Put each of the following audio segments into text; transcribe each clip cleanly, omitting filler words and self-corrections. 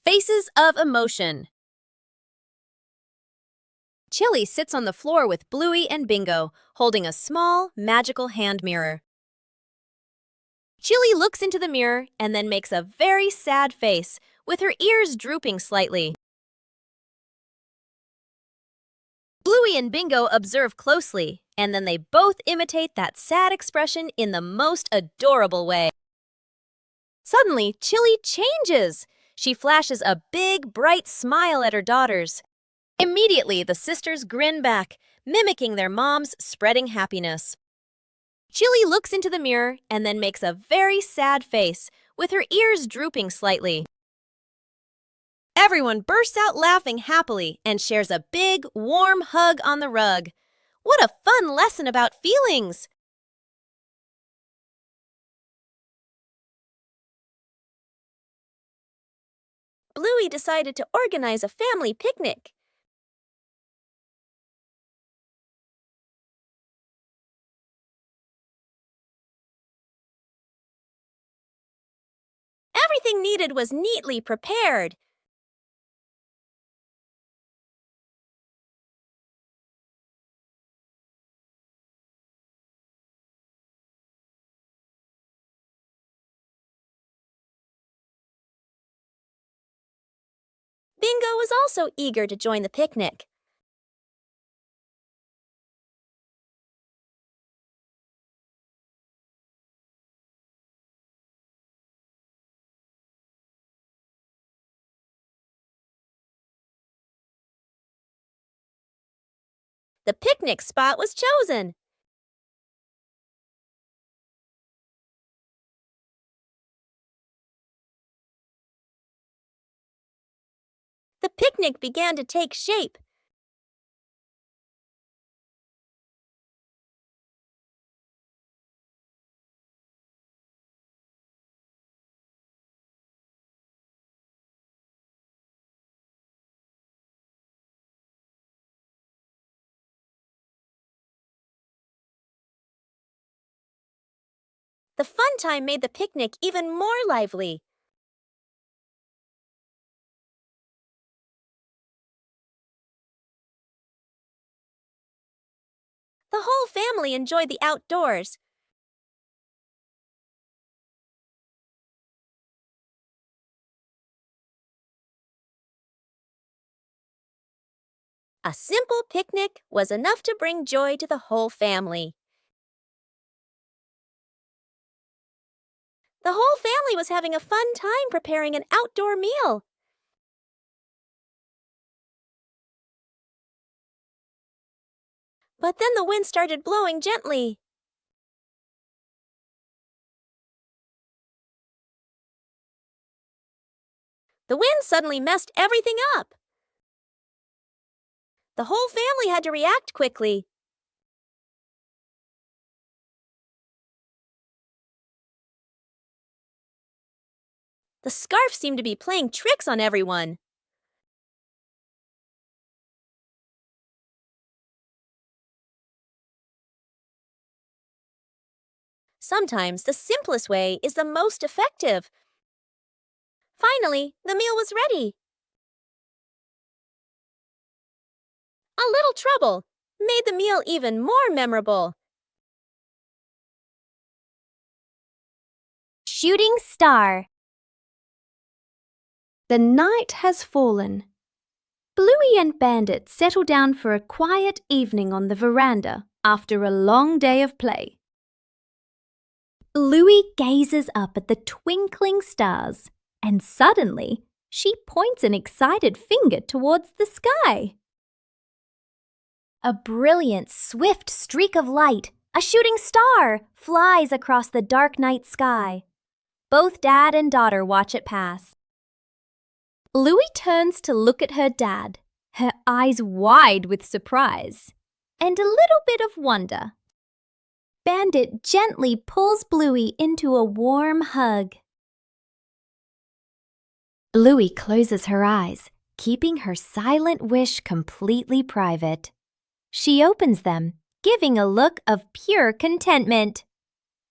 Faces of emotion. Chili sits on the floor with Bluey and Bingo, holding a small, magical hand mirror. Chili looks into the mirror and then makes a very sad face, with her ears drooping slightly. Bluey and Bingo observe closely, and then they both imitate that sad expression in the most adorable way. Suddenly, Chili changes. She flashes a big, bright smile at her daughters. Immediately, the sisters grin back, mimicking their mom's spreading happiness. Chili looks into the mirror and then makes a very sad face, with her ears drooping slightly. Everyone bursts out laughing happily and shares a big, warm hug on the rug. What a fun lesson about feelings! Bluey decided to organize a family picnic. Everything needed was neatly prepared. Bingo was also eager to join the picnic. The picnic spot was chosen. The picnic began to take shape. The fun time made the picnic even more lively. The whole family enjoyed the outdoors. A simple picnic was enough to bring joy to the whole family. The whole family was having a fun time preparing an outdoor meal. But then the wind started blowing gently. The wind suddenly messed everything up. The whole family had to react quickly. The scarf seemed to be playing tricks on everyone. Sometimes the simplest way is the most effective. Finally, the meal was ready. A little trouble made the meal even more memorable. Shooting star. The night has fallen. Bluey and Bandit settle down for a quiet evening on the veranda after a long day of play. Bluey gazes up at the twinkling stars, and suddenly she points an excited finger towards the sky. A brilliant, swift streak of light, a shooting star, flies across the dark night sky. Both dad and daughter watch it pass. Bluey turns to look at her dad, her eyes wide with surprise and a little bit of wonder. Bandit gently pulls Bluey into a warm hug. Bluey closes her eyes, keeping her silent wish completely private. She opens them, giving a look of pure contentment.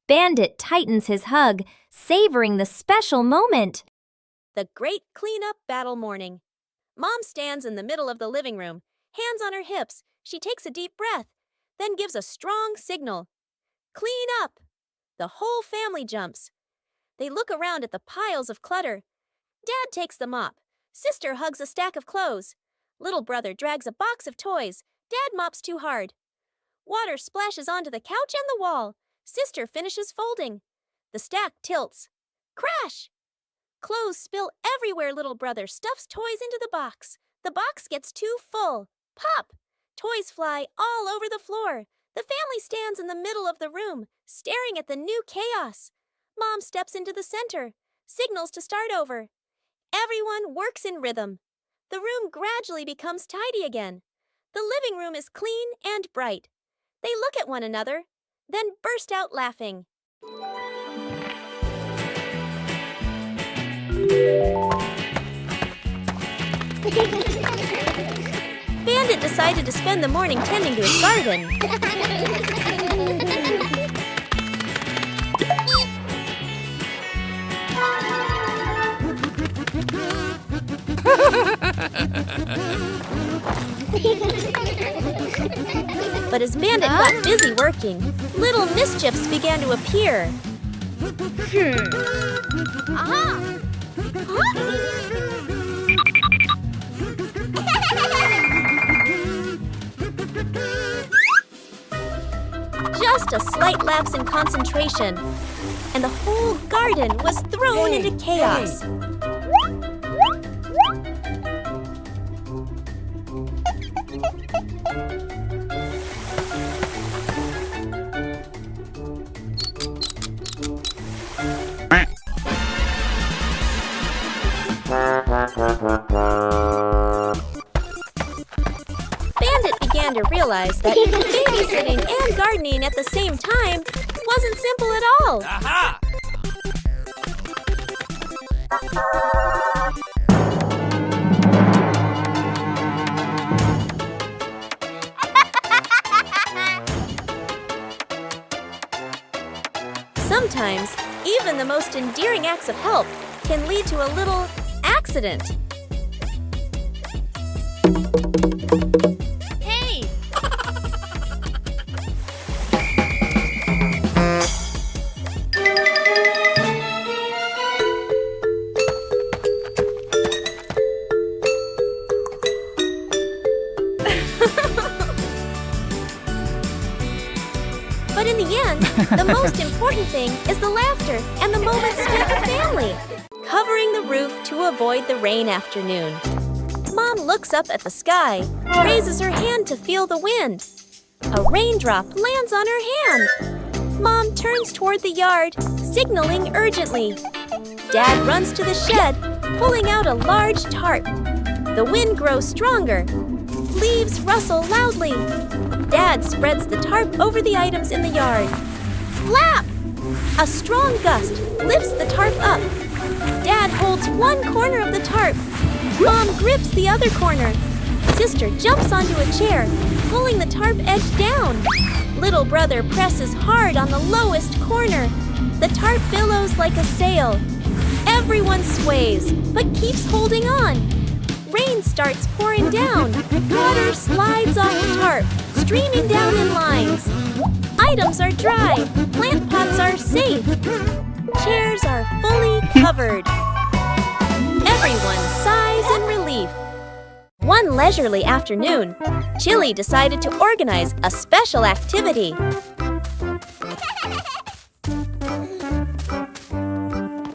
Bandit tightens his hug, savoring the special moment. The great cleanup battle morning. Mom stands in the middle of the living room, hands on her hips. She takes a deep breath, then gives a strong signal. Clean up! The whole family jumps. They look around at the piles of clutter. Dad takes the mop. Sister hugs a stack of clothes. Little brother drags a box of toys. Dad mops too hard. Water splashes onto the couch and the wall. Sister finishes folding. The stack tilts. Crash! Clothes spill everywhere. Little brother stuffs toys into the box. The box gets too full. Pop! Toys fly all over the floor. The family stands in the middle of the room, staring at the new chaos. Mom steps into the center, signals to start over. Everyone works in rhythm. The room gradually becomes tidy again. The living room is clean and bright. They look at one another, then burst out laughing. Bandit decided to spend the morning tending to his garden. But as Bandit got busy working, little mischiefs began to appear. Just a slight lapse in concentration, and the whole garden was thrown into chaos. Bandit began to realize that babysitting and gardening at the same time wasn't simple at all. Aha! Sometimes, even the most endearing acts of help can lead to a little accident. Hey! But in the end, the most important thing is the laughter and the moments spent with family. Covering the roof to avoid the rain afternoon. Mom looks up at the sky, raises her hand to feel the wind. A raindrop lands on her hand. Mom turns toward the yard, signaling urgently. Dad runs to the shed, pulling out a large tarp. The wind grows stronger. Leaves rustle loudly. Dad spreads the tarp over the items in the yard. Flap! A strong gust lifts the tarp up. Dad holds one corner of the tarp. Mom grips the other corner. Sister jumps onto a chair, pulling the tarp edge down. Little brother presses hard on the lowest corner. The tarp billows like a sail. Everyone sways, but keeps holding on. Rain starts pouring down. Water slides off the tarp, streaming down in lines. Items are dry. Plant pots are safe. Chairs are fully covered. Everyone sighs in relief. One leisurely afternoon, Chili decided to organize a special activity.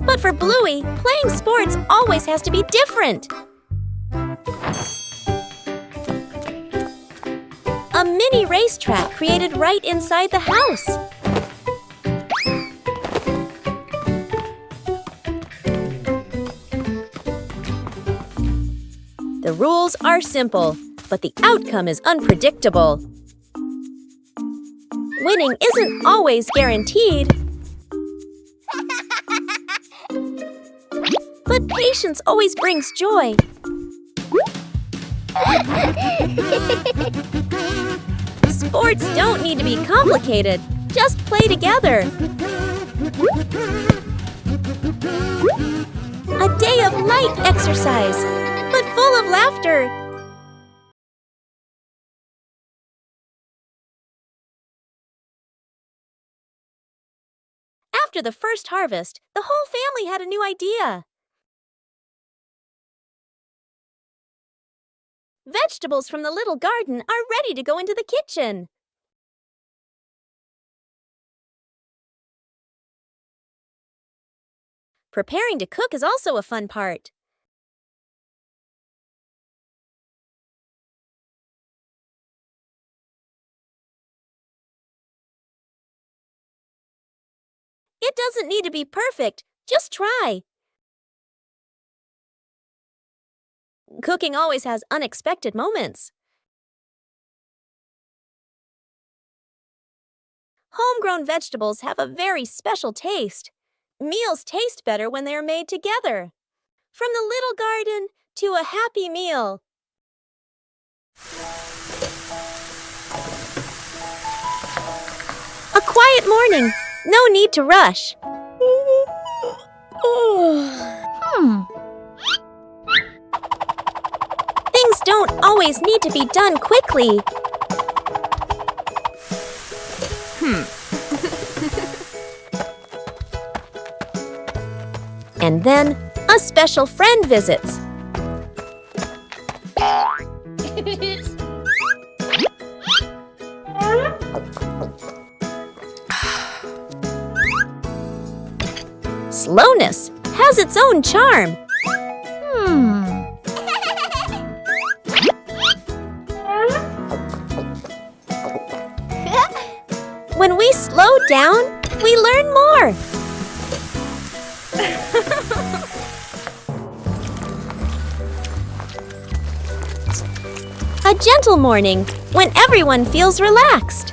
But for Bluey, playing sports always has to be different. A mini racetrack created right inside the house. The rules are simple, but the outcome is unpredictable. Winning isn't always guaranteed. But patience always brings joy. Sports don't need to be complicated. Just play together. A day of light exercise, but full of laughter. After the first harvest, the whole family had a new idea. Vegetables from the little garden are ready to go into the kitchen. Preparing to cook is also a fun part. It doesn't need to be perfect, just try. Cooking always has unexpected moments. Homegrown vegetables have a very special taste. Meals taste better when they are made together. From the little garden to a happy meal. A quiet morning. No need to rush. Things don't always need to be done quickly. And then, a special friend visits. Slowness has its own charm. When we slow down, we learn more. A gentle morning when everyone feels relaxed.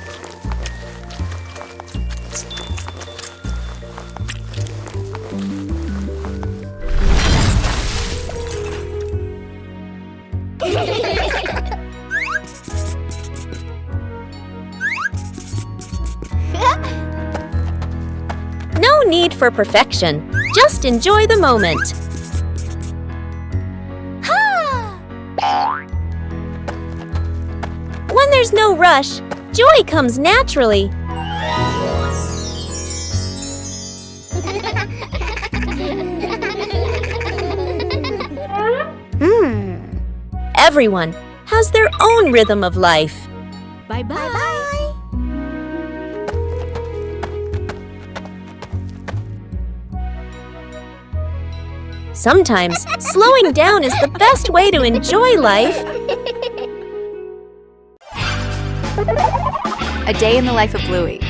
No need for perfection. Just enjoy the moment. When there's no rush, joy comes naturally. Everyone has their own rhythm of life. Bye-bye. Sometimes, slowing down is the best way to enjoy life. A day in the life of Bluey.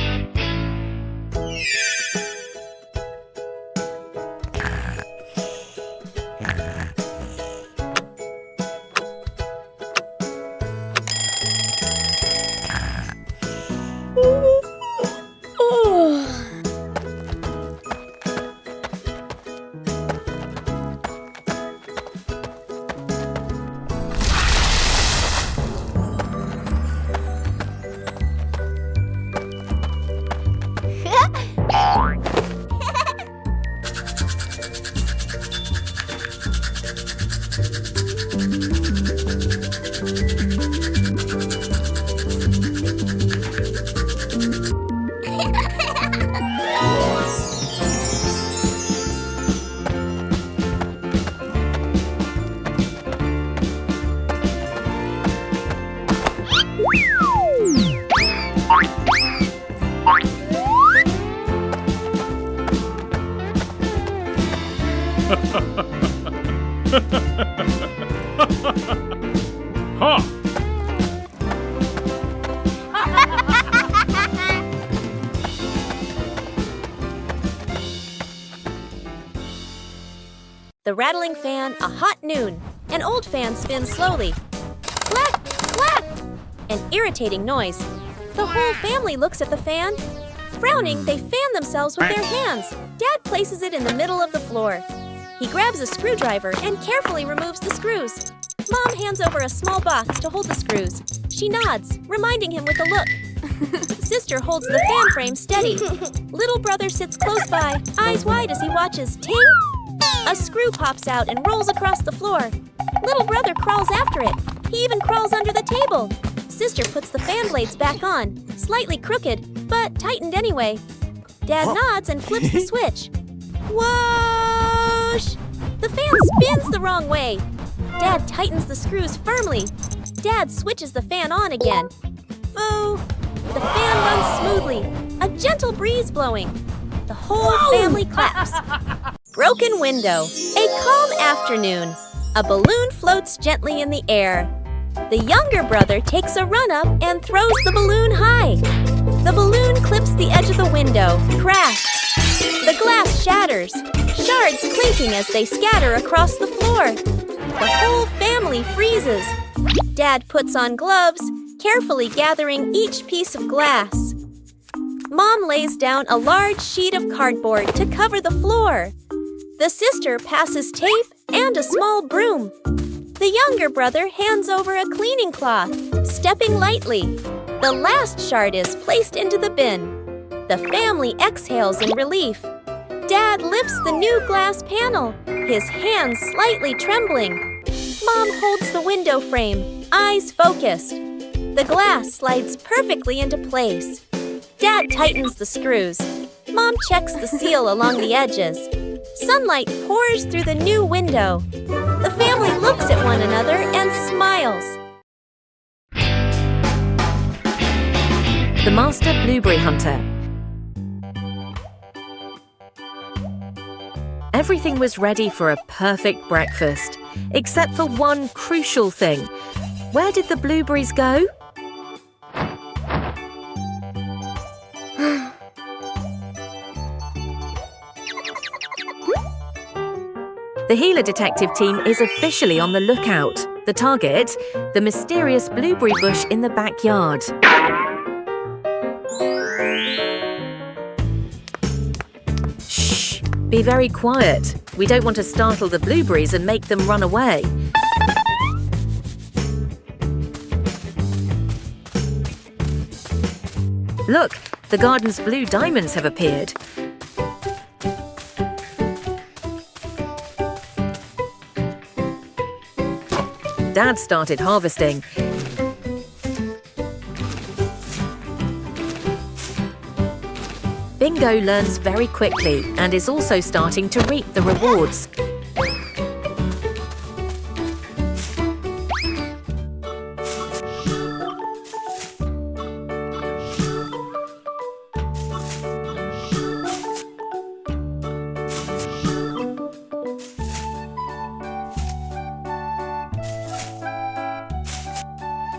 The rattling fan, a hot noon. An old fan spins slowly. Clack, clack! An irritating noise. The whole family looks at the fan. Frowning, they fan themselves with their hands. Dad places it in the middle of the floor. He grabs a screwdriver and carefully removes the screws. Mom hands over a small box to hold the screws. She nods, reminding him with a look. Sister holds the fan frame steady. Little brother sits close by, eyes wide as he watches ting, A screw pops out and rolls across the floor. Little brother crawls after it. He even crawls under the table. Sister puts the fan blades back on, slightly crooked, but tightened anyway. Dad nods and flips the switch. Whoosh! The fan spins the wrong way. Dad tightens the screws firmly. Dad switches the fan on again. Boo! The fan runs smoothly, a gentle breeze blowing. The whole family claps. Broken window. A calm afternoon. A balloon floats gently in the air. The younger brother takes a run up and throws the balloon high. The balloon clips the edge of the window. Crash! The glass shatters, shards clinking as they scatter across the floor. The whole family freezes. Dad puts on gloves, carefully gathering each piece of glass. Mom lays down a large sheet of cardboard to cover the floor. The sister passes tape and a small broom. The younger brother hands over a cleaning cloth, stepping lightly. The last shard is placed into the bin. The family exhales in relief. Dad lifts the new glass panel, his hands slightly trembling. Mom holds the window frame, eyes focused. The glass slides perfectly into place. Dad tightens the screws. Mom checks the seal along the edges. Sunlight pours through the new window. The family looks at one another and smiles. The Master Blueberry Hunter. Everything was ready for a perfect breakfast, except for one crucial thing. Where did the blueberries go? The Healer Detective team is officially on the lookout. The target, the mysterious blueberry bush in the backyard. Shh! Be very quiet. We don't want to startle the blueberries and make them run away. Look, the garden's blue diamonds have appeared. Dad started harvesting. Bingo learns very quickly and is also starting to reap the rewards.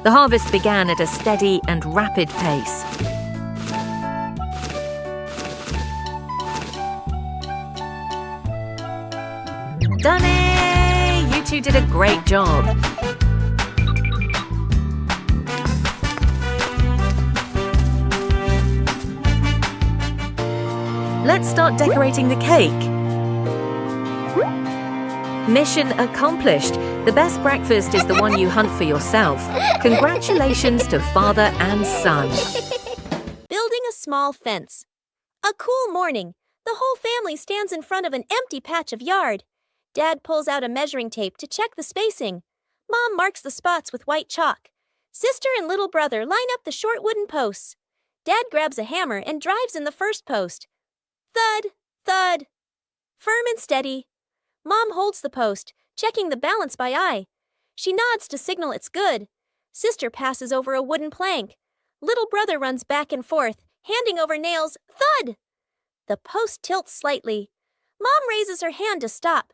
The harvest began at a steady and rapid pace. Done it! You two did a great job. Let's start decorating the cake. Mission accomplished. The best breakfast is the one you hunt for yourself. Congratulations to father and son. Building a small fence. A cool morning. The whole family stands in front of an empty patch of yard. Dad pulls out a measuring tape to check the spacing. Mom marks the spots with white chalk. Sister and little brother line up the short wooden posts. Dad grabs a hammer and drives in the first post. Thud, thud. Firm and steady. Mom holds the post, checking the balance by eye. She nods to signal it's good. Sister passes over a wooden plank. Little brother runs back and forth, handing over nails. Thud! The post tilts slightly. Mom raises her hand to stop.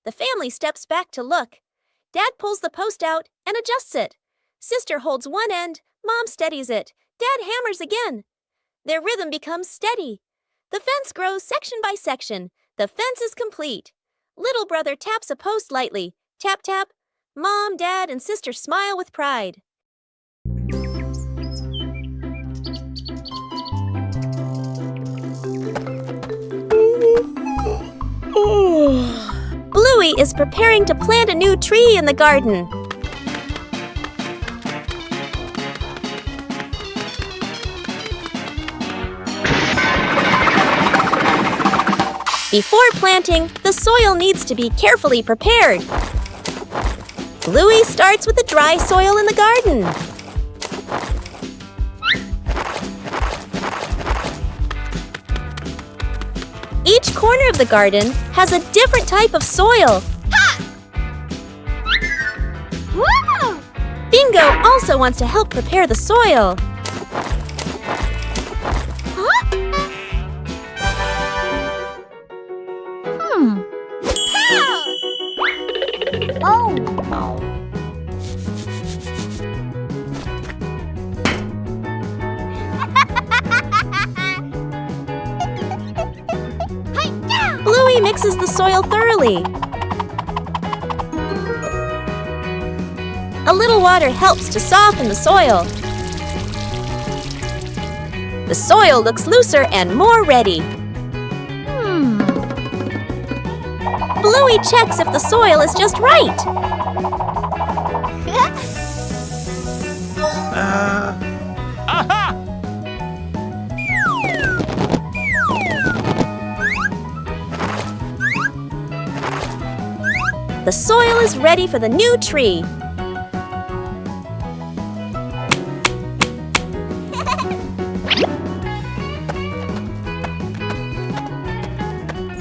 The family steps back to look. Dad pulls the post out and adjusts it. Sister holds one end. Mom steadies it. Dad hammers again. Their rhythm becomes steady. The fence grows section by section. The fence is complete. Little brother taps a post lightly. Tap, tap. Mom, Dad, and Sister smile with pride. Bluey is preparing to plant a new tree in the garden. Before planting, the soil needs to be carefully prepared. Bluey starts with the dry soil in the garden. Each corner of the garden has a different type of soil. Woo! Bingo also wants to help prepare the soil. Oh! Bluey mixes the soil thoroughly. A little water helps to soften the soil. The soil looks looser and more ready. Bluey checks if the soil is just right. The soil is ready for the new tree.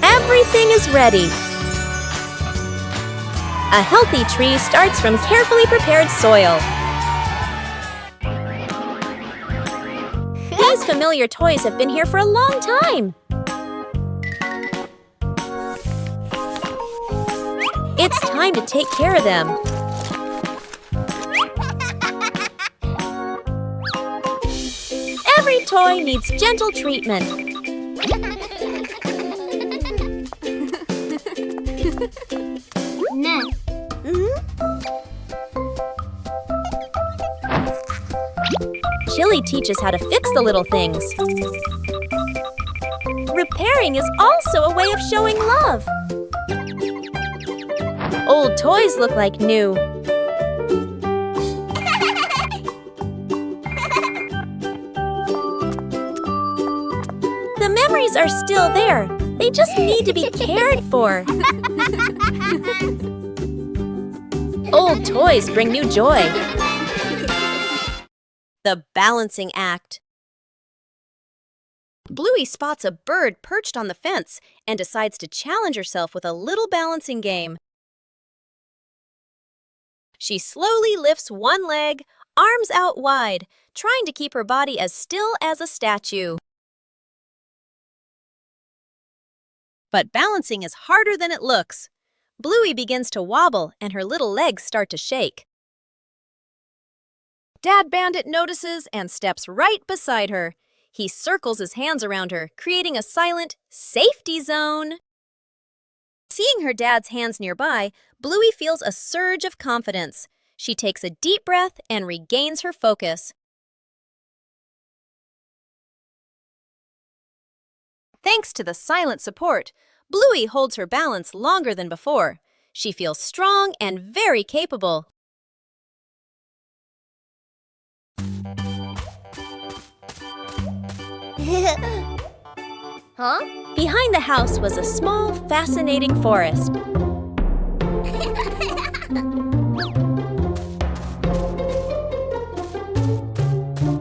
Everything is ready. A healthy tree starts from carefully prepared soil. These familiar toys have been here for a long time. It's time to take care of them. Every toy needs gentle treatment. Chili teaches how to fix the little things. Repairing is also a way of showing love. Old toys look like new. The memories are still there. They just need to be cared for. Old toys bring new joy. The balancing act. Bluey spots a bird perched on the fence and decides to challenge herself with a little balancing game. She slowly lifts one leg, arms out wide, trying to keep her body as still as a statue. But balancing is harder than it looks. Bluey begins to wobble and her little legs start to shake. Dad Bandit notices and steps right beside her. He circles his hands around her, creating a silent safety zone. Seeing her dad's hands nearby, Bluey feels a surge of confidence. She takes a deep breath and regains her focus. Thanks to the silent support, Bluey holds her balance longer than before. She feels strong and very capable. Huh? Behind the house was a small, fascinating forest.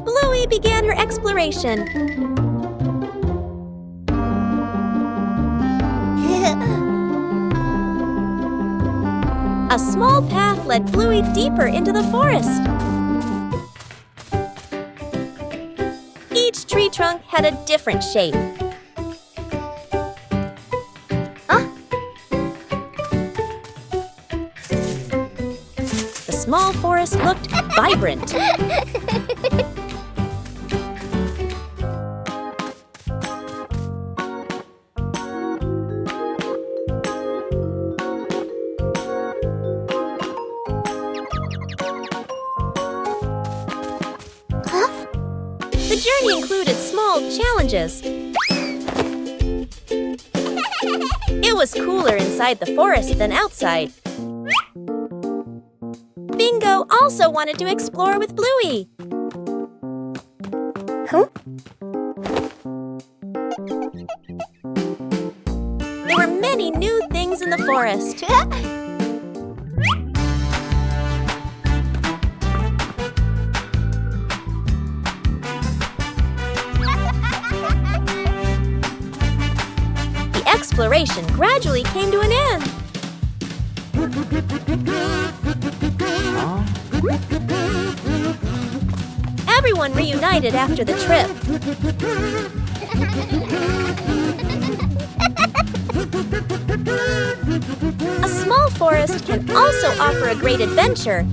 Bluey began her exploration. A small path led Bluey deeper into the forest. Each tree trunk had a different shape. The small forest looked vibrant. The journey included small challenges. It was cooler inside the forest than outside. Bingo also wanted to explore with Bluey. forest. The exploration gradually came to an end. Everyone reunited after the trip. A small forest can also offer a great adventure.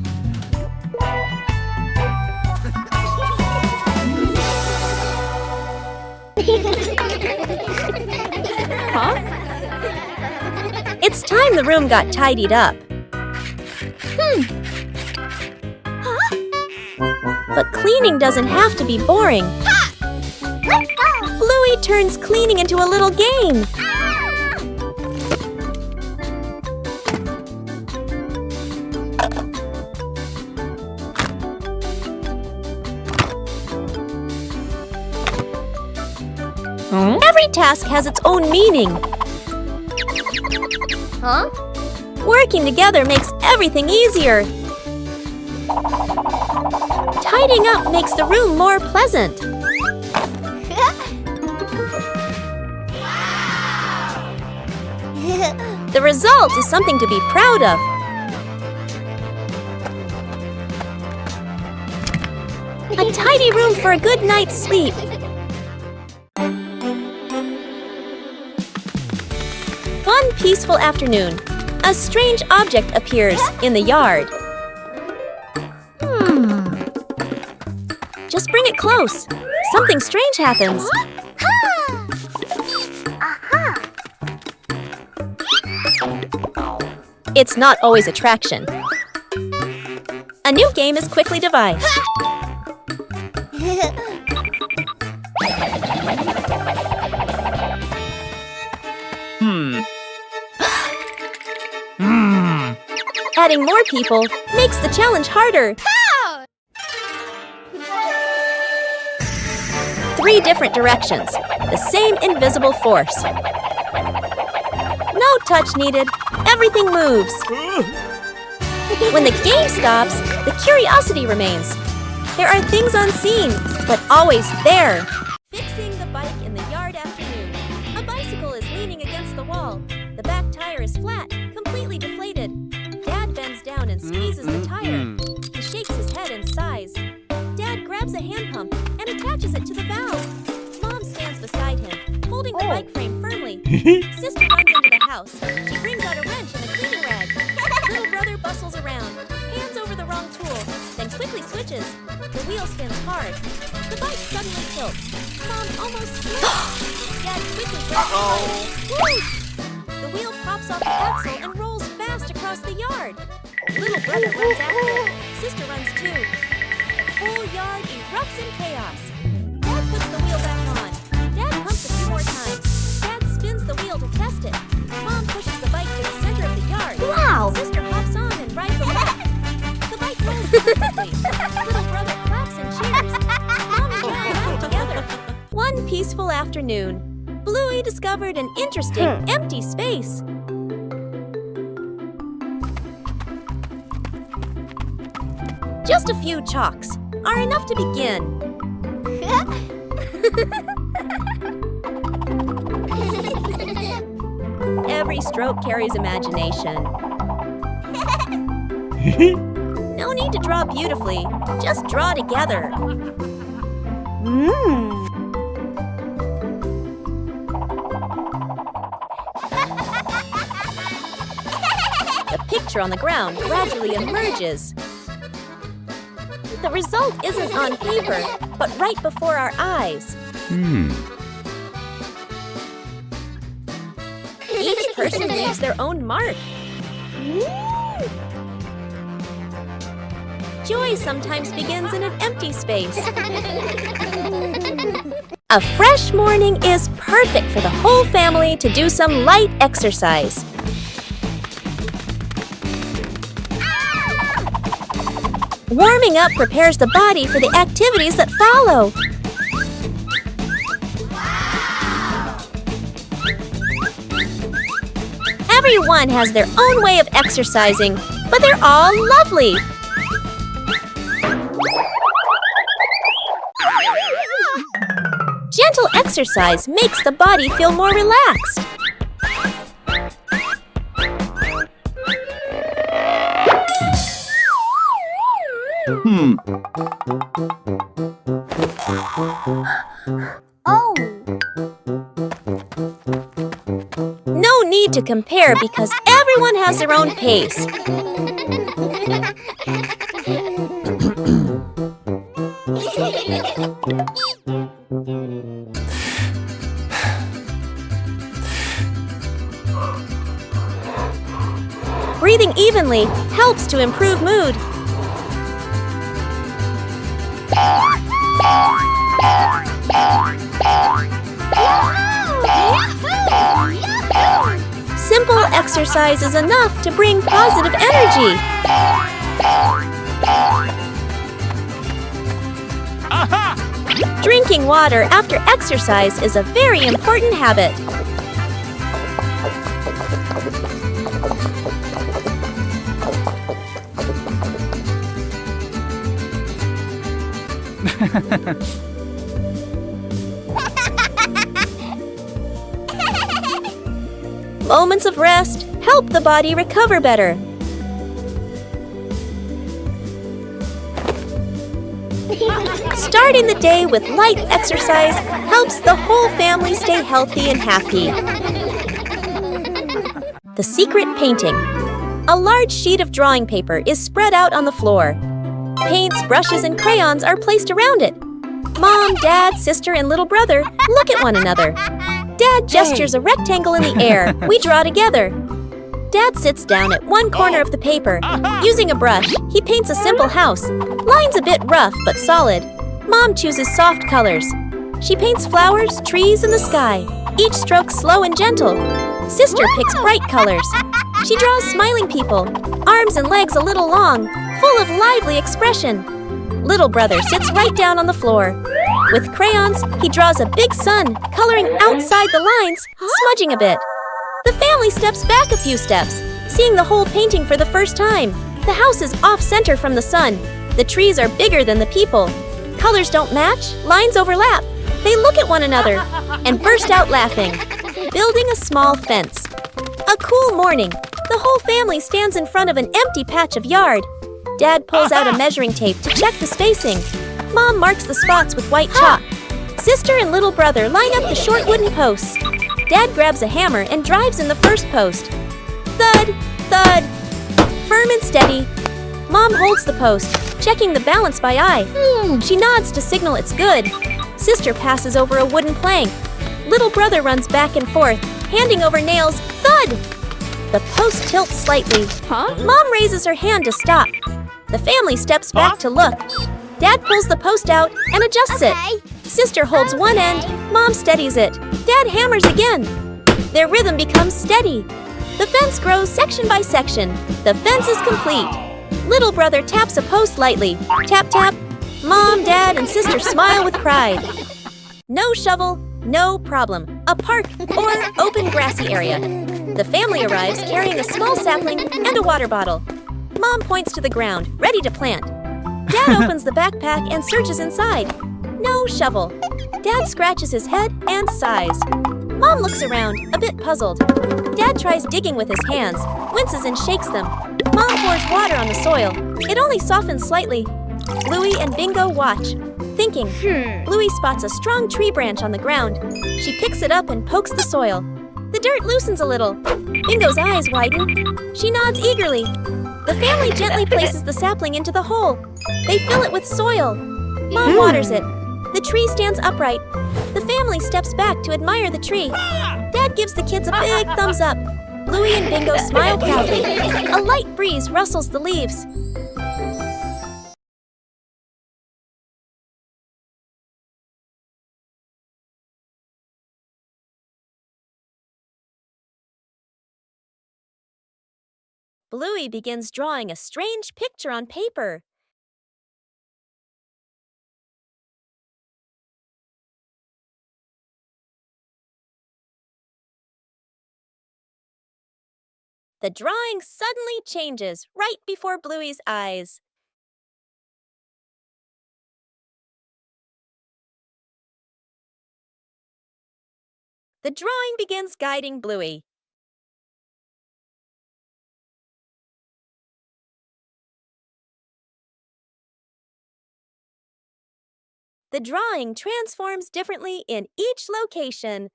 It's time the room got tidied up. But cleaning doesn't have to be boring. Let's go! Bluey turns cleaning into a little game. Every task has its own meaning. Working together makes everything easier. Tidying up makes the room more pleasant. The result is something to be proud of. A tidy room for a good night's sleep. One peaceful afternoon, a strange object appears in the yard. Just bring it close. Something strange happens. It's not always attraction. A new game is quickly devised. Adding more people makes the challenge harder. 3 different directions, the same invisible force. No touch needed, everything moves. When the game stops, the curiosity remains. There are things unseen, but always there. Fixing the bike in the yard afternoon. A bicycle is leaning against the wall. The back tire is flat, completely deflated. Dad bends down and squeezes the tire. He shakes his head and sighs. Dad grabs a hand pump and attaches it to the valve. Mom stands beside him, holding the bike frame firmly. Sister runs into the house. She brings out a wrench and a cleaning rag. Little brother bustles around, hands over the wrong tool, then quickly switches. The wheel spins hard. The bike suddenly tilts. Mom almost slips. Dad quickly grabs the bike. The wheel pops off the axle and rolls fast across the yard. Little brother runs after it. Sister runs too. The whole yard erupts in chaos. Dad puts the wheel back on. Dad pumps a few more times. Dad spins the wheel to test it. Mom pushes the bike to the center of the yard. Wow! Sister hops on and rides along. The bike rolls perfectly. Little brother claps and cheers. Mom and Dad laugh together. One peaceful afternoon, Bluey discovered an interesting empty space. Just a few chalks are enough to begin. Every stroke carries imagination. No need to draw beautifully, just draw together. The picture on the ground gradually emerges. The result isn't on paper, but right before our eyes. Each person leaves their own mark. Joy sometimes begins in an empty space. A fresh morning is perfect for the whole family to do some light exercise. Warming up prepares the body for the activities that follow. Everyone has their own way of exercising, but they're all lovely. Gentle exercise makes the body feel more relaxed. Oh. No need to compare because everyone has their own pace. Breathing evenly helps to improve mood. Simple exercise is enough to bring positive energy. Drinking water after exercise is a very important habit. Moments of rest help the body recover better. Starting the day with light exercise helps the whole family stay healthy and happy. The secret painting. A large sheet of drawing paper is spread out on the floor. Paints, brushes, and crayons are placed around it. Mom, Dad, sister, and little brother look at one another. Dad gestures a rectangle in the air. We draw together. Dad sits down at one corner of the paper. Using a brush, he paints a simple house. Lines a bit rough but solid. Mom chooses soft colors. She paints flowers, trees, and the sky. Each stroke slow and gentle. Sister picks bright colors. She draws smiling people, arms and legs a little long, full of lively expression. Little brother sits right down on the floor. With crayons, he draws a big sun, coloring outside the lines, smudging a bit. The family steps back a few steps, seeing the whole painting for the first time. The house is off-center from the sun. The trees are bigger than the people. Colors don't match, lines overlap. They look at one another and burst out laughing. Building a small fence. A cool morning. The whole family stands in front of an empty patch of yard. Dad pulls out a measuring tape to check the spacing. Mom marks the spots with white chalk. Sister and little brother line up the short wooden posts. Dad grabs a hammer and drives in the first post. Thud, thud. Firm and steady. Mom holds the post, checking the balance by eye. She nods to signal it's good. Sister passes over a wooden plank. Little brother runs back and forth, handing over nails. Thud! The post tilts slightly. Mom raises her hand to stop. The family steps back to look. Dad pulls the post out and adjusts it. Sister holds one end, Mom steadies it. Dad hammers again. Their rhythm becomes steady. The fence grows section by section. The fence is complete. Little brother taps a post lightly. Tap, tap. Mom, Dad, and sister smile with pride. No shovel, no problem. A park or open grassy area. The family arrives carrying a small sapling and a water bottle. Mom points to the ground, ready to plant. Dad opens the backpack and searches inside. No shovel. Dad scratches his head and sighs. Mom looks around, a bit puzzled. Dad tries digging with his hands, winces and shakes them. Mom pours water on the soil. It only softens slightly. Bluey and Bingo watch, thinking. Bluey spots a strong tree branch on the ground. She picks it up and pokes the soil. The dirt loosens a little. Bingo's eyes widen. She nods eagerly. The family gently places the sapling into the hole. They fill it with soil. Mom waters it. The tree stands upright. The family steps back to admire the tree. Dad gives the kids a big thumbs up. Bluey and Bingo smile proudly. A light breeze rustles the leaves. Bluey begins drawing a strange picture on paper. The drawing suddenly changes right before Bluey's eyes. The drawing begins guiding Bluey. The drawing transforms differently in each location.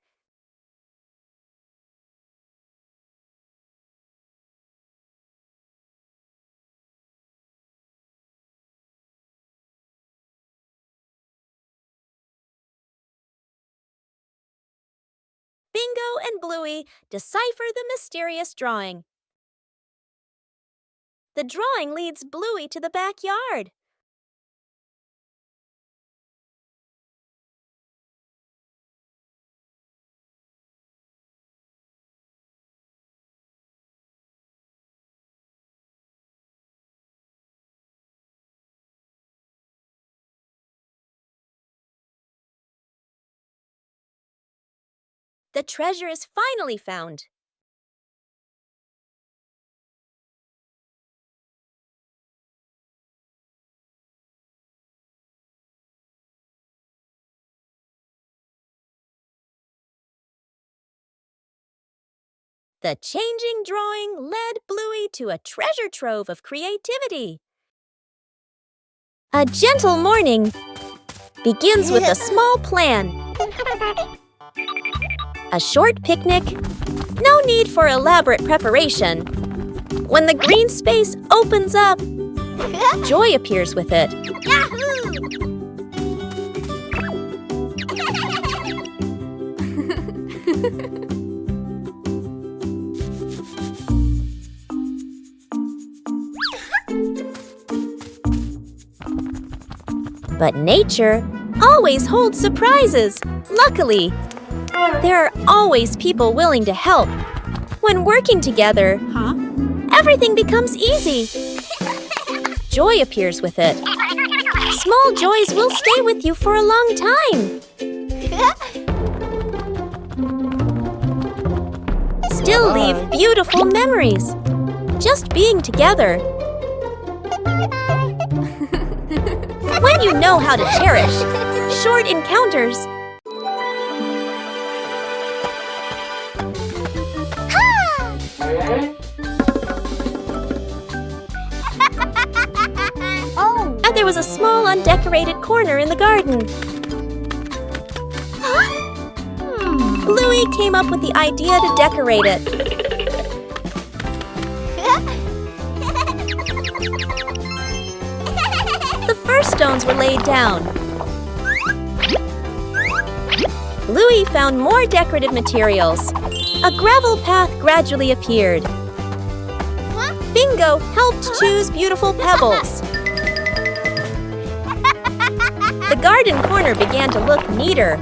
Bingo and Bluey decipher the mysterious drawing. The drawing leads Bluey to the backyard. The treasure is finally found. The changing drawing led Bluey to a treasure trove of creativity. A gentle morning begins with a small plan. A short picnic, no need for elaborate preparation. When the green space opens up, joy appears with it. But nature always holds surprises. Luckily, there are always people willing to help. When working together, everything becomes easy. Joy appears with it. Small joys will stay with you for a long time. Still leave beautiful memories. Just being together. When you know how to cherish short encounters. And there was a small undecorated corner in the garden. Bluey came up with the idea to decorate it. The first stones were laid down. Bluey found more decorative materials. A gravel path gradually appeared. Bingo helped choose beautiful pebbles. The garden corner began to look neater.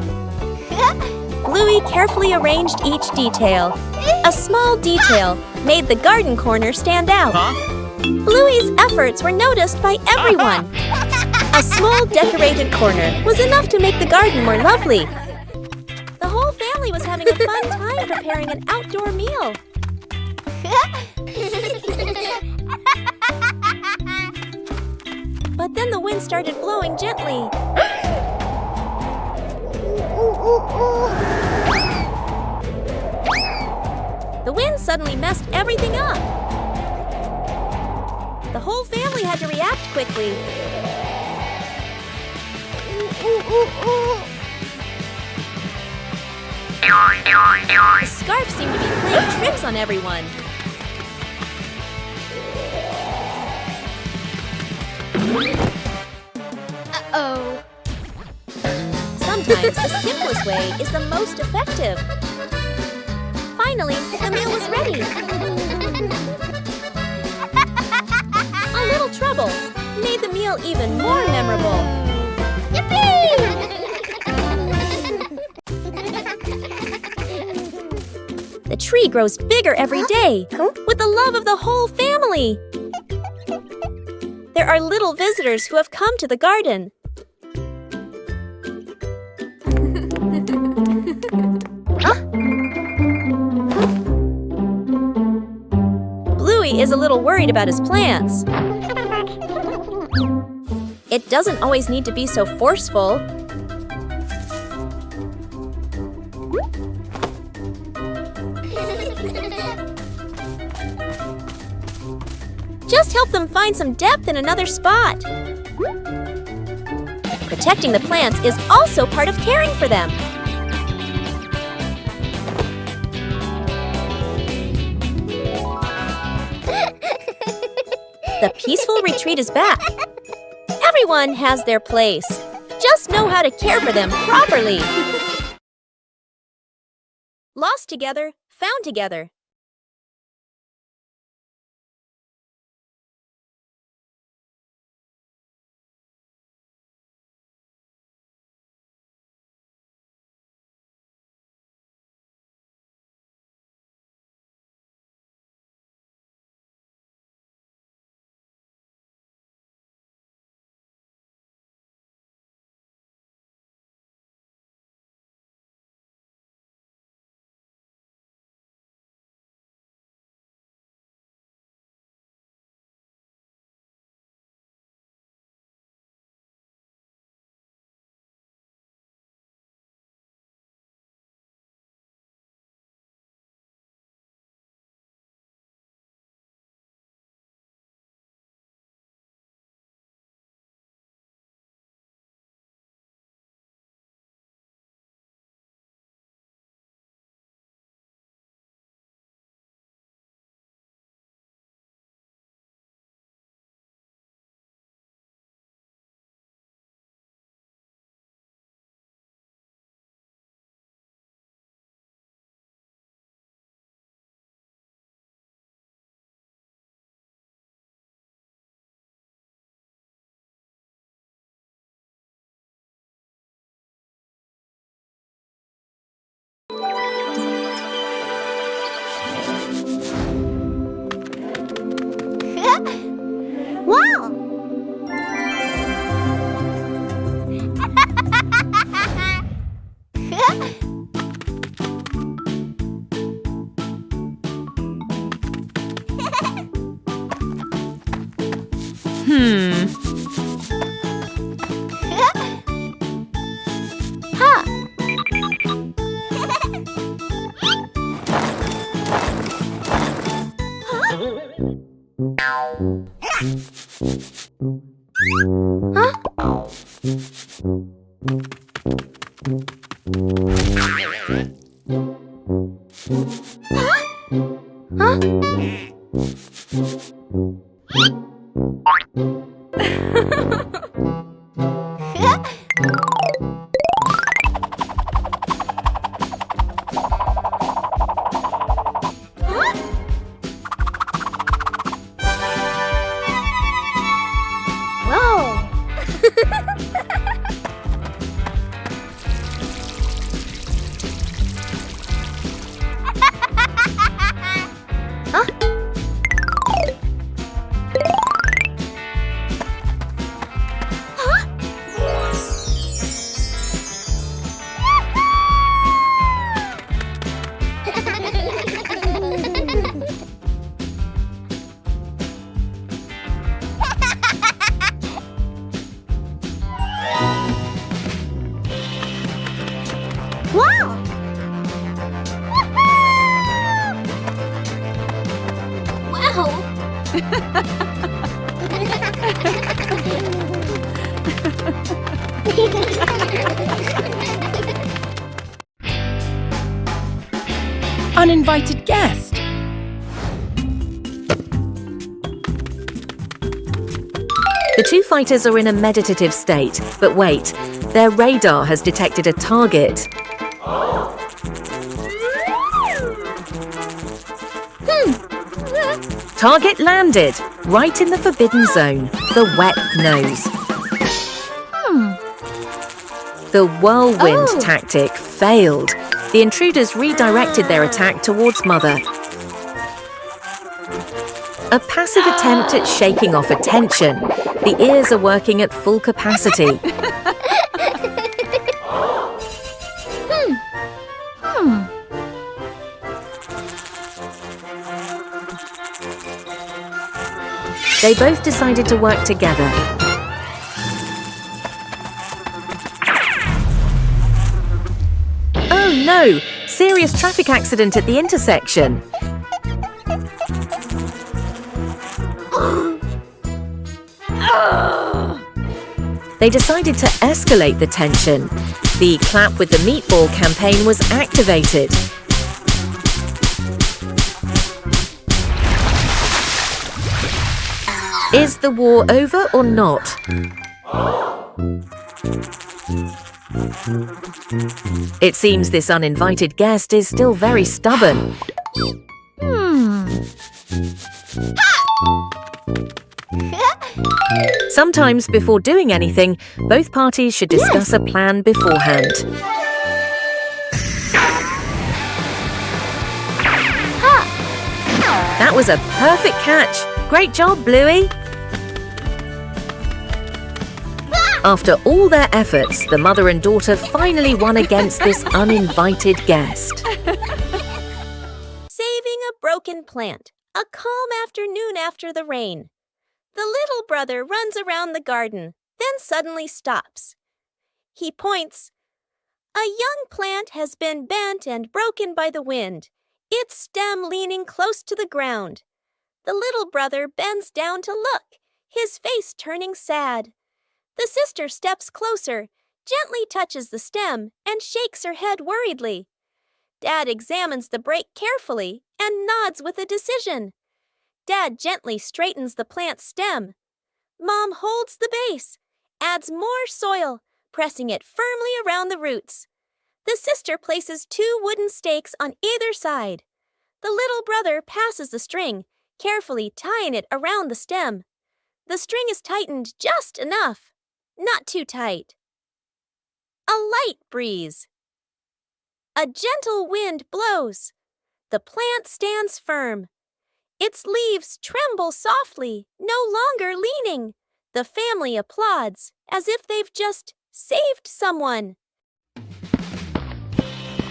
Bluey carefully arranged each detail. A small detail made the garden corner stand out. Bluey's efforts were noticed by everyone. A small decorated corner was enough to make the garden more lovely. The whole family was having a fun time preparing an outdoor meal. But then the wind started blowing gently. The wind suddenly messed everything up. The whole family had to react quickly. The scarf seemed to be playing tricks on everyone. Uh-oh. Sometimes the simplest way is the most effective. Finally, the meal was ready. A little trouble made the meal even more memorable. The tree grows bigger every day with the love of the whole family. There are little visitors who have come to the garden. is a little worried about his plans. It doesn't always need to be so forceful. Just help them find some depth in another spot. Protecting the plants is also part of caring for them. The peaceful retreat is back. Everyone has their place. Just know how to care for them properly. Lost together, found together. Wow! Uninvited guest. The two fighters are in a meditative state, but wait, their radar has detected a target. Target landed, right in the forbidden zone, the wet nose. The whirlwind tactic failed. The intruders redirected their attack towards Mother. A passive attempt at shaking off attention. The ears are working at full capacity. They both decided to work together. Oh no! Serious traffic accident at the intersection. They decided to escalate the tension. The Clap with the Meatball campaign was activated. Is the war over or not? It seems this uninvited guest is still very stubborn. Sometimes before doing anything, both parties should discuss a plan beforehand. That was a perfect catch. Great job, Bluey. After all their efforts, the mother and daughter finally won against this uninvited guest. Saving a broken plant. A calm afternoon after the rain. The little brother runs around the garden, then suddenly stops. He points. A young plant has been bent and broken by the wind, its stem leaning close to the ground. The little brother bends down to look, his face turning sad. The sister steps closer, gently touches the stem, and shakes her head worriedly. Dad examines the break carefully and nods with a decision. Dad gently straightens the plant's stem. Mom holds the base, adds more soil, pressing it firmly around the roots. The sister places 2 wooden stakes on either side. The little brother passes the string, carefully tying it around the stem. The string is tightened just enough, not too tight. A light breeze. A gentle wind blows. The plant stands firm. Its leaves tremble softly, no longer leaning. The family applauds as if they've just saved someone.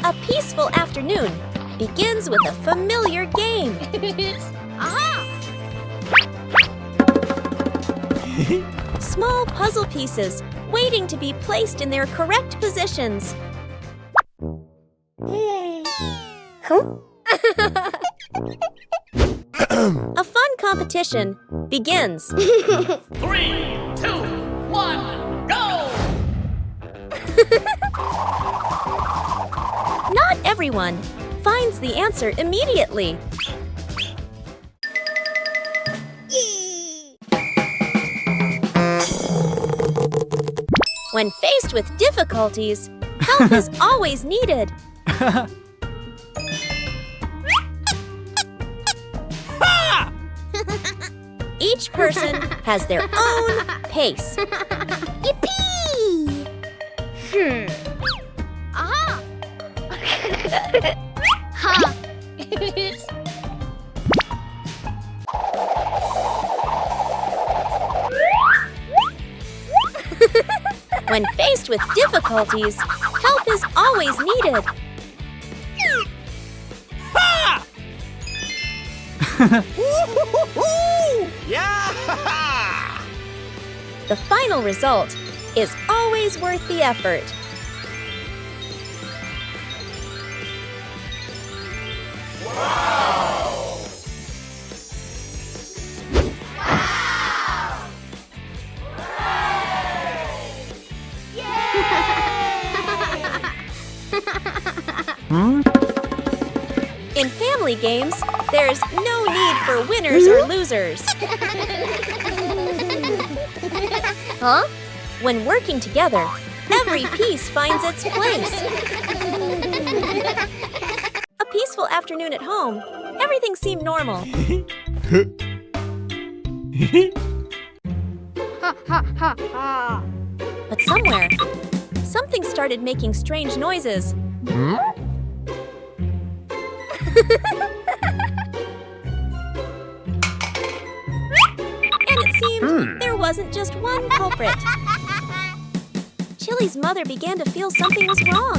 A peaceful afternoon begins with a familiar game. Small puzzle pieces waiting to be placed in their correct positions. A fun competition begins. 3, 2, 1, go! Not everyone finds the answer immediately. When faced with difficulties, help is always needed. Each person has their own pace. Yippee! Aha! Ha! When faced with difficulties, help is always needed. Yeah! The final result is always worth the effort. In family games, there's no need for winners or losers. Huh? When working together, every piece finds its place. A peaceful afternoon at home, everything seemed normal. Ha ha ha ha! But somewhere, something started making strange noises. And it seemed there wasn't just one culprit. Chili's mother began to feel something was wrong.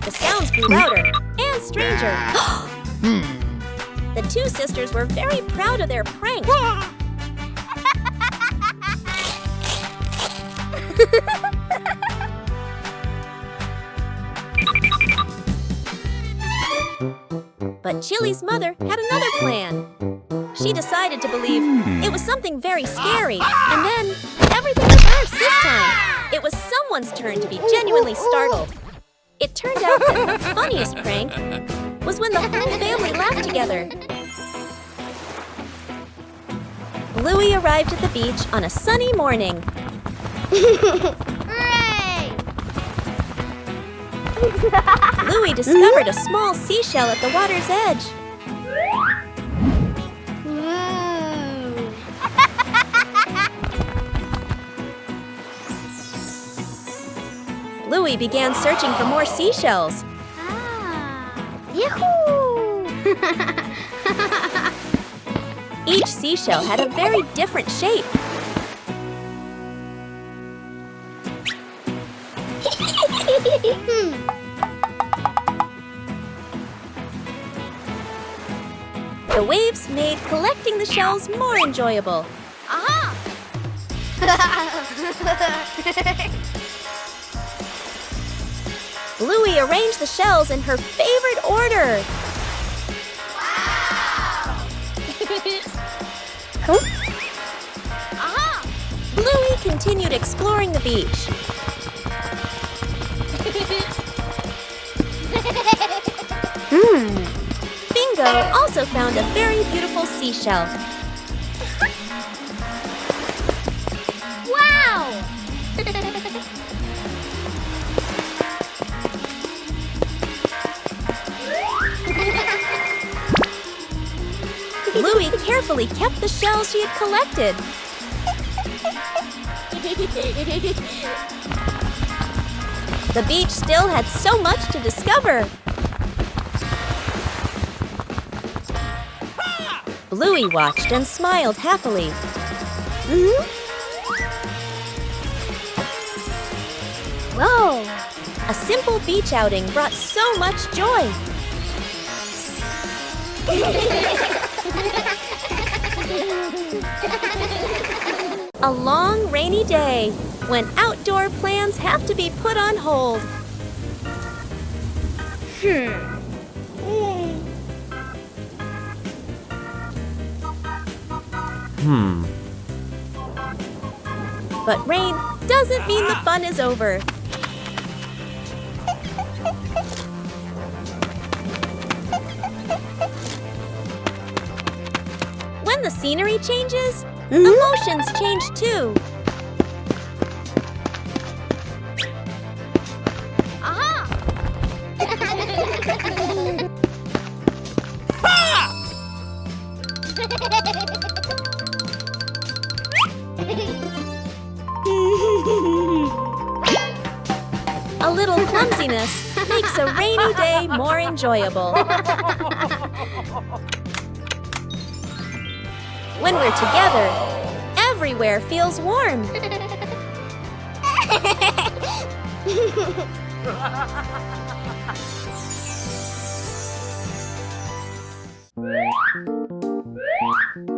The sounds grew louder and stranger. The two sisters were very proud of their prank. But Chili's mother had another plan. She decided to believe it was something very scary, and then everything reversed this time. It was someone's turn to be genuinely startled. It turned out that the funniest prank was when the whole family laughed together. Bluey arrived at the beach on a sunny morning. Hooray! Bluey discovered a small seashell at the water's edge. Woo! Bluey began searching for more seashells. Yahoo! Each seashell had a very different shape. The waves made collecting the shells more enjoyable. Aha! Bluey arranged the shells in her favorite order. Aha! Bluey continued exploring the beach. Bingo also found a very beautiful seashell. Wow! Bluey carefully kept the shells she had collected. The beach still had so much to discover. Bluey watched and smiled happily. Whoa! A simple beach outing brought so much joy. A long rainy day when outdoor plans have to be put on hold. But rain doesn't mean the fun is over. When the scenery changes, emotions change too. Aha! A little clumsiness makes a rainy day more enjoyable. When we're together, everywhere feels warm.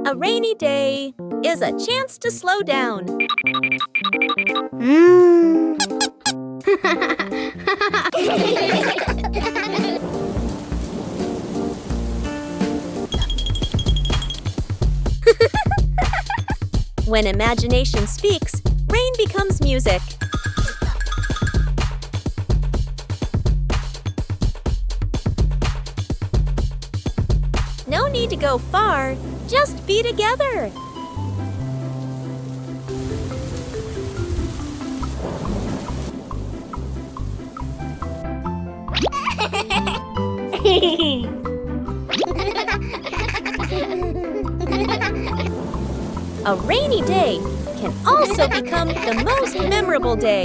A rainy day is a chance to slow down. When imagination speaks, rain becomes music. No need to go far, just be together. A rainy day can also become the most memorable day.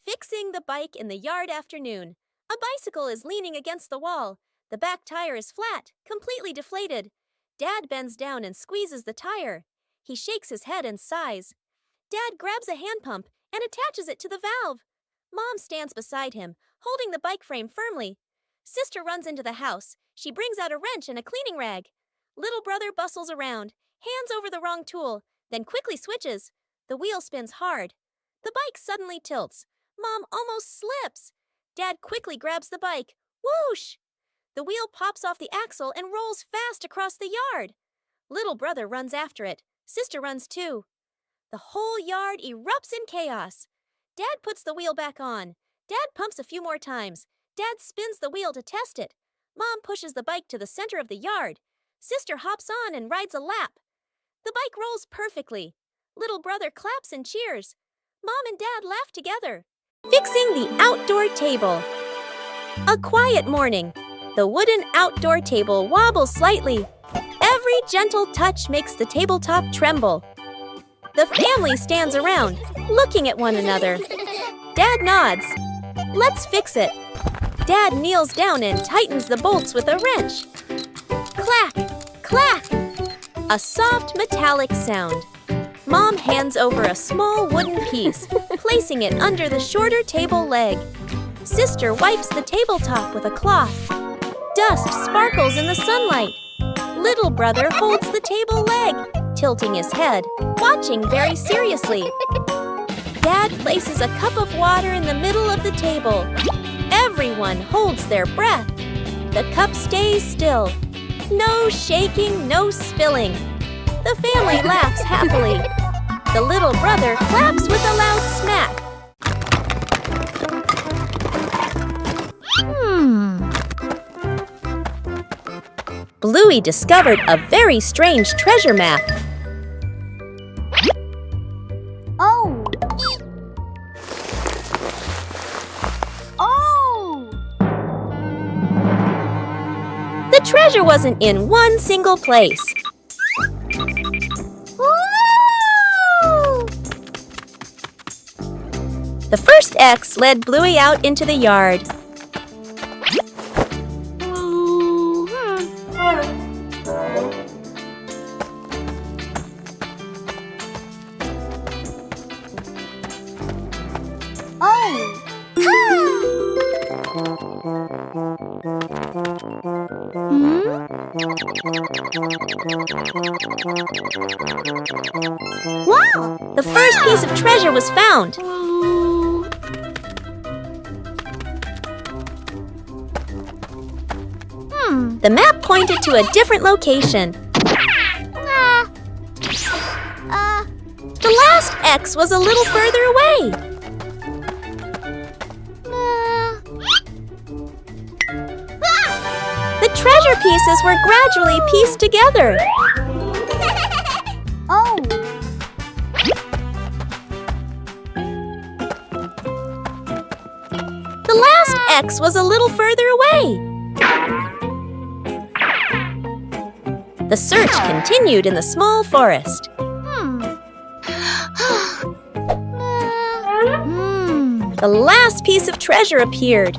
Fixing the bike in the yard afternoon. A bicycle is leaning against the wall. The back tire is flat, completely deflated. Dad bends down and squeezes the tire. He shakes his head and sighs. Dad grabs a hand pump and attaches it to the valve. Mom stands beside him, holding the bike frame firmly. Sister runs into the house. She brings out a wrench and a cleaning rag. Little brother bustles around, hands over the wrong tool, then quickly switches. The wheel spins hard. The bike suddenly tilts. Mom almost slips. Dad quickly grabs the bike. Whoosh! The wheel pops off the axle and rolls fast across the yard. Little brother runs after it. Sister runs too. The whole yard erupts in chaos. Dad puts the wheel back on. Dad pumps a few more times. Dad spins the wheel to test it. Mom pushes the bike to the center of the yard. Sister hops on and rides a lap. The bike rolls perfectly. Little brother claps and cheers. Mom and Dad laugh together. Fixing the outdoor table. A quiet morning. The wooden outdoor table wobbles slightly. Every gentle touch makes the tabletop tremble. The family stands around, looking at one another. Dad nods. Let's fix it. Dad kneels down and tightens the bolts with a wrench. Clack, clack. A soft metallic sound. Mom hands over a small wooden piece, placing it under the shorter table leg. Sister wipes the tabletop with a cloth. Dust sparkles in the sunlight. Little brother holds the table leg, tilting his head, watching very seriously. Dad places a cup of water in the middle of the table. Everyone holds their breath. The cup stays still. No shaking, no spilling. The family laughs happily. The little brother claps with a loud smack. Bluey discovered a very strange treasure map. Oh! Oh! The treasure wasn't in one single place. Woo! The first X led Bluey out into the yard. Wow! The first piece of treasure was found. The map pointed to a different location. The last X was a little further away. The treasure pieces were gradually pieced together. Oh! The last X was a little further away. The search continued in the small forest. The last piece of treasure appeared.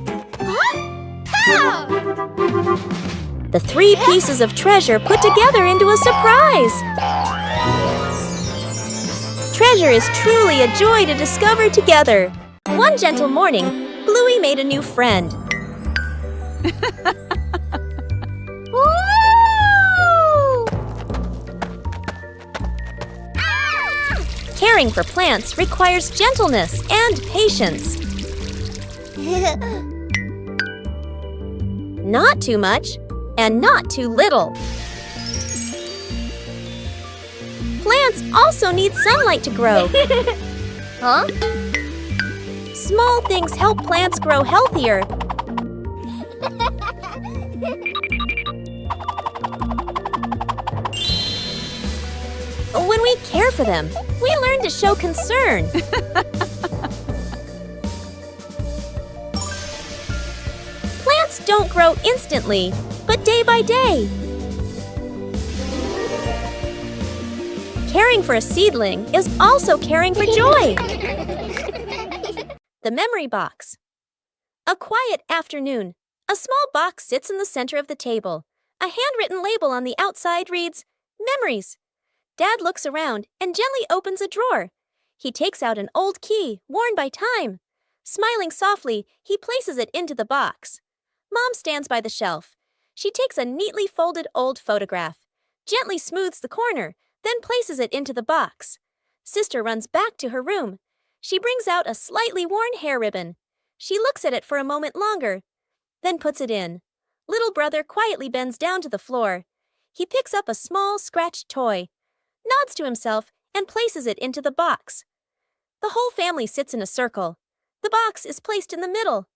The three pieces of treasure put together into a surprise. Treasure is truly a joy to discover together. One gentle morning, Bluey made a new friend. Caring for plants requires gentleness and patience. Not too much and not too little. Plants also need sunlight to grow. Huh? Small things help plants grow healthier. When we care for them, we learn to show concern. Plants don't grow instantly, but day by day. Caring for a seedling is also caring for joy. The memory box. A quiet afternoon. A small box sits in the center of the table. A handwritten label on the outside reads, "Memories." Dad looks around and gently opens a drawer. He takes out an old key, worn by time. Smiling softly, he places it into the box. Mom stands by the shelf. She takes a neatly folded old photograph, gently smooths the corner, then places it into the box. Sister runs back to her room. She brings out a slightly worn hair ribbon. She looks at it for a moment longer, then puts it in. Little brother quietly bends down to the floor. He picks up a small, scratched toy, nods to himself, and places it into the box. The whole family sits in a circle. The box is placed in the middle.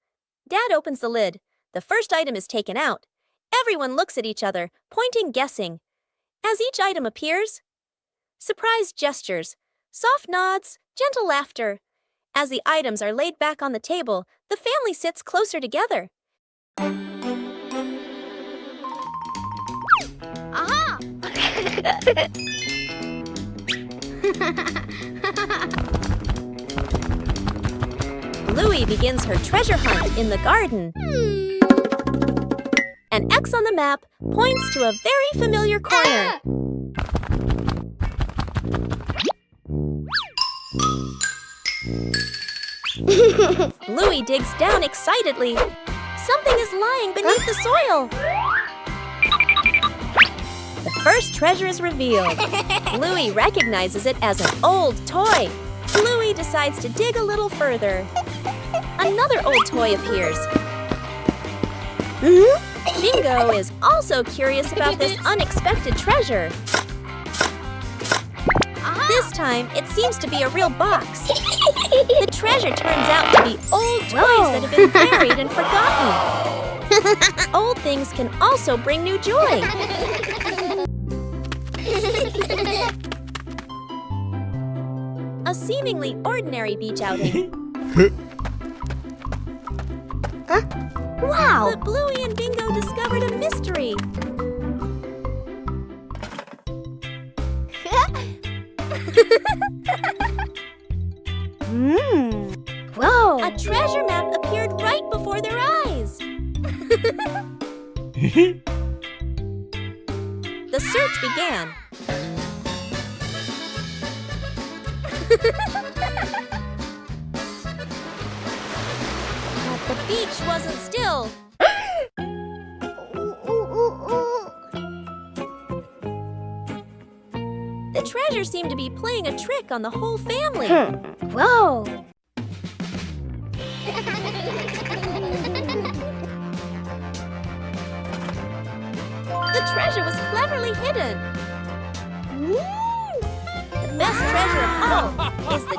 Dad opens the lid. The first item is taken out. Everyone looks at each other, pointing, guessing. As each item appears, surprised gestures, soft nods, gentle laughter. As the items are laid back on the table, the family sits closer together. Aha! Bluey begins her treasure hunt in the garden. An X on the map points to a very familiar corner. Bluey digs down excitedly. Something is lying beneath the soil. The first treasure is revealed. Bluey recognizes it as an old toy. Bluey decides to dig a little further. Another old toy appears. Bingo is also curious about this unexpected treasure. This time, it seems to be a real box. The treasure turns out to be old toys that have been buried and forgotten. Old things can also bring new joy. A seemingly ordinary beach outing. Wow! But Bluey and Bingo discovered a mystery. Whoa! A treasure map appeared right before their eyes. The search began. But the beach wasn't still. The treasure seemed to be playing a trick on the whole family. Whoa! The treasure was cleverly hidden. The best treasure of all is the